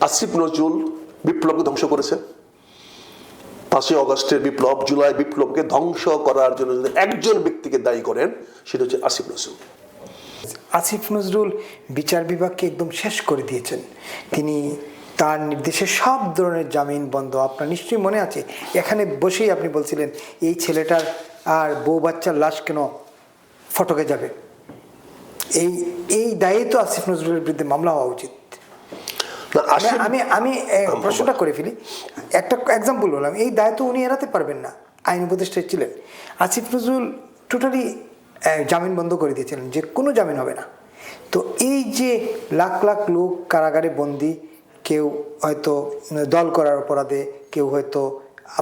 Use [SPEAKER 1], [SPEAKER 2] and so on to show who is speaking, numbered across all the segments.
[SPEAKER 1] আসিফ নজরুল বিপ্লবকে ধ্বংস করেছে। 5ই অগস্টের বিপ্লব, জুলাই বিপ্লবকে ধ্বংস করার জন্য যদি একজন ব্যক্তিকে দায়ী করেন, সেটা হচ্ছে আসিফ নজরুল।
[SPEAKER 2] আসিফ নজরুল বিচার বিভাগকে একদম শেষ করে দিয়েছেন। তিনি তার নির্দেশে সব ধরনের জামিন বন্ধ। আপনার নিশ্চয়ই মনে আছে, এখানে বসেই আপনি বলছিলেন এই ছেলেটার আর বউ বাচ্চার লাশ কেন ফটকে যাবে। এই দায়ে তো আসিফ নজরুলের বিরুদ্ধে মামলা হওয়া উচিত। আমি প্রশ্নটা করে ফেলি, একটা এক্সাম্পল বললাম, এই দায় তো উনি এড়াতে পারবেন না, আইন উপদেষ্টা ছিলেন। আসিফ নজরুল টোটালি জামিন বন্ধ করে দিয়েছিলেন, যে কোনো জামিন হবে না। তো এই যে লাখ লাখ লোক কারাগারে বন্দী, কেউ হয়তো দল করার অপরাধে, কেউ হয়তো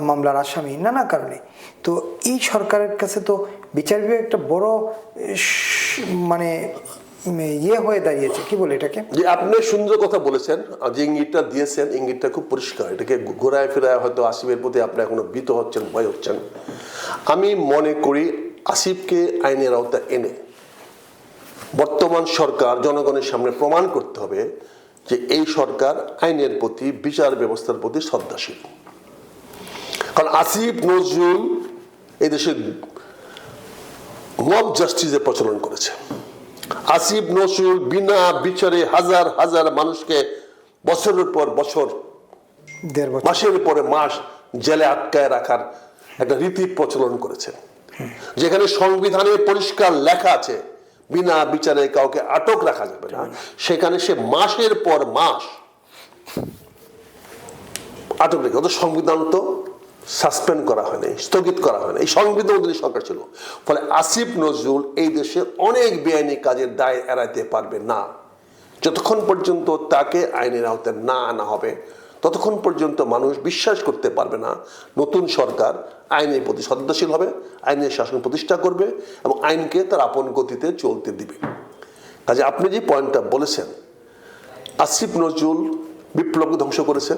[SPEAKER 2] মামলার আসামি, নানা কারণে, তো এই সরকারের কাছে তো বিচার বিভাগ একটা বড় মানে হয়ে দাঁড়িয়েছে, কি বলে এটাকে।
[SPEAKER 1] যে আপনি সুন্দর কথা বলেছেন, যে ইঙ্গিতটা দিয়েছেন, ইঙ্গিতটা খুব পরিষ্কার। এটাকে ঘোরায় ফেরায় হয়তো আসিফের প্রতি আপনি এখনো ভীত হচ্ছেন, ভয় হচ্ছেন। আমি মনে করি আসিফকে আইনের আওতায় এনে বর্তমান সরকার জনগণের সামনে প্রমাণ করতে হবে যে এই সরকার আইনের প্রতি, বিচার ব্যবস্থার প্রতি শ্রদ্ধাশীল। কারণ আসিফ নজরুল এই দেশে মব জাস্টিসের প্রচলন করেছে। আসিফ নজরুল বিনা বিচারে হাজার হাজার মানুষকে বছরের পর বছর, মাসের পরে মাস জেলে আটকায় রাখার একটা রীতি প্রচলন করেছে, যেখানে সংবিধানে পরিষ্কার লেখা আছে বিনা বিচারে কাউকে আটক রাখা যাবে না, সেখানে সে মাসের পর মাস আটক রেখে, অত সংবিধান তো সাসপেন্ড করা হয়নি, স্থগিত করা হয়নি, এই সংবিধান অনুযায়ী সরকার ছিল। ফলে আসিফ নজরুল এই দেশে অনেক বেআইনি কাজের দায় এড়াইতে পারবে না। যতক্ষণ পর্যন্ত তাকে আইনের আওতায় না আনা হবে, ততক্ষণ পর্যন্ত মানুষ বিশ্বাস করতে পারবে না নতুন সরকার আইনের প্রতি শ্রদ্ধাশীল হবে, আইনের শাসন প্রতিষ্ঠা করবে এবং আইনকে তার আপন গতিতে চলতে দিবে। কাজে আপনি যে পয়েন্টটা বলেছেন, আসিফ নজরুল বিপ্লবকে ধ্বংস করেছে।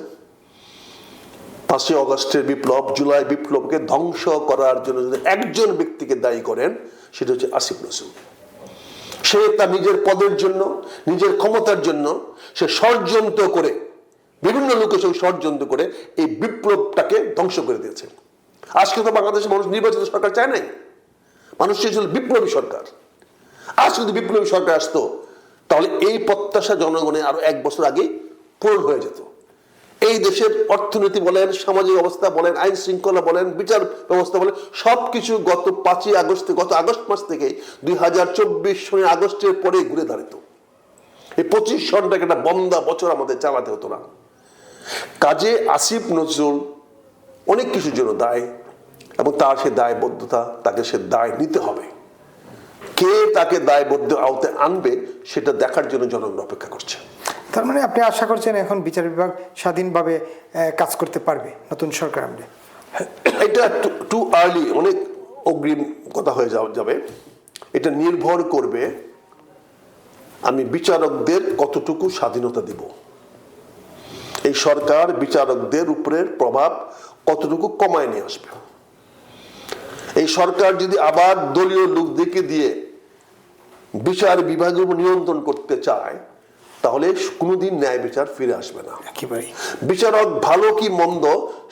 [SPEAKER 1] 5ই অগস্টের বিপ্লব, জুলাই বিপ্লবকে ধ্বংস করার জন্য যদি একজন ব্যক্তিকে দায়ী করেন, সেটা হচ্ছে আসিফ নজরুল। সে তার নিজের পদের জন্য, নিজের ক্ষমতার জন্য সে ষড়যন্ত্র করে, বিভিন্ন লোকের সঙ্গে ষড়যন্ত্র করে এই বিপ্লবটাকে ধ্বংস করে দিয়েছে। আজকে তো বাংলাদেশের মানুষ নির্বাচিত সরকার চায় নাই, মানুষ চেয়েছিল বিপ্লবী সরকার। আজ যদি বিপ্লবী সরকার আসতো, তাহলে এই প্রত্যাশা জনগণের আরো 1 বছর আগে পূরণ হয়ে যেত। এই দেশের অর্থনীতি বলেন, সামাজিক অবস্থা বলেন, আইন শৃঙ্খলা বলেন, বিচার ব্যবস্থা বলেন, সবকিছু গত 5ই আগস্ট, গত আগস্ট মাস থেকে 2024 সনের আগস্টের পরে ঘুরে দাঁড়িত। এই 25 সনটাকে একটা বন্ধা বছর আমাদের চালাতে হতো না। কাজে আসিফ নজরুল অনেক কিছুর জন্য দায়, এবং তার সে দায়বদ্ধতা, তাকে সে দায় নিতে হবে। কে তাকে দায়বদ্ধ আওতায় আনবে সেটা দেখার জন্য জনগণ অপেক্ষা করছে।
[SPEAKER 2] তার মানে আপনি আশা করছেন এখন বিচার বিভাগ স্বাধীনভাবে কাজ করতে পারবে নতুন সরকার আমলে?
[SPEAKER 1] এটা টু আর্লি, অনেক অগ্রিম কথা হয়ে যাবে। এটা নির্ভর করবে আমি বিচারকদের কতটুকু স্বাধীনতা দিব, এই সরকার বিচারকদের উপরের প্রভাব কতটুকু কমায় নিয়ে আসবে। এই সরকার যদি আবার দলীয় লোকদেরকে দিয়ে বিচার বিভাগের উপর নিয়ন্ত্রণ করতে চায়, তাহলে কোনোদিন ন্যায় বিচার ফিরে আসবে না। বিচারক ভালো কি মন্দ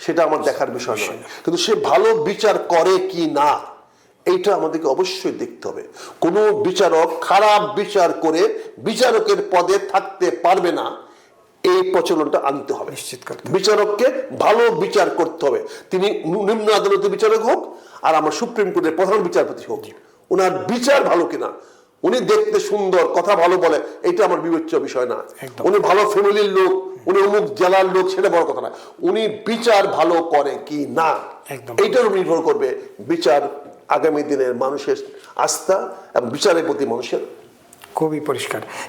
[SPEAKER 1] সেটা আমার দেখার বিষয় নয়, কিন্তু সে ভালো বিচার করে কি না এইটা আমাদেরকে অবশ্যই দেখতে হবে। কোনো বিচারক খারাপ বিচার করে বিচারকের পদে থাকতে পারবে না, এই প্রচলনটা আনতে হবে। বিচারককে ভালো বিচার করতে হবে, তিনি নিম্ন আদালতের বিচারক হোক আর আমার সুপ্রিম কোর্টের প্রধান বিচারপতি হোক, ওনার বিচার ভালো কিনা, উনি দেখতে সুন্দর, কথা ভালো বলে, এটা আমার বিবেচ্য বিষয় না। উনি ভালো ফ্যামিলির লোক, উনি অমুক জেলার লোক, সেটা বড় কথা না। উনি বিচার ভালো করে কি না, এইটার উপর নির্ভর করবে বিচার আগামী দিনের মানুষের আস্থা এবং বিচারের প্রতি মানুষের।
[SPEAKER 2] খুবই পরিষ্কার।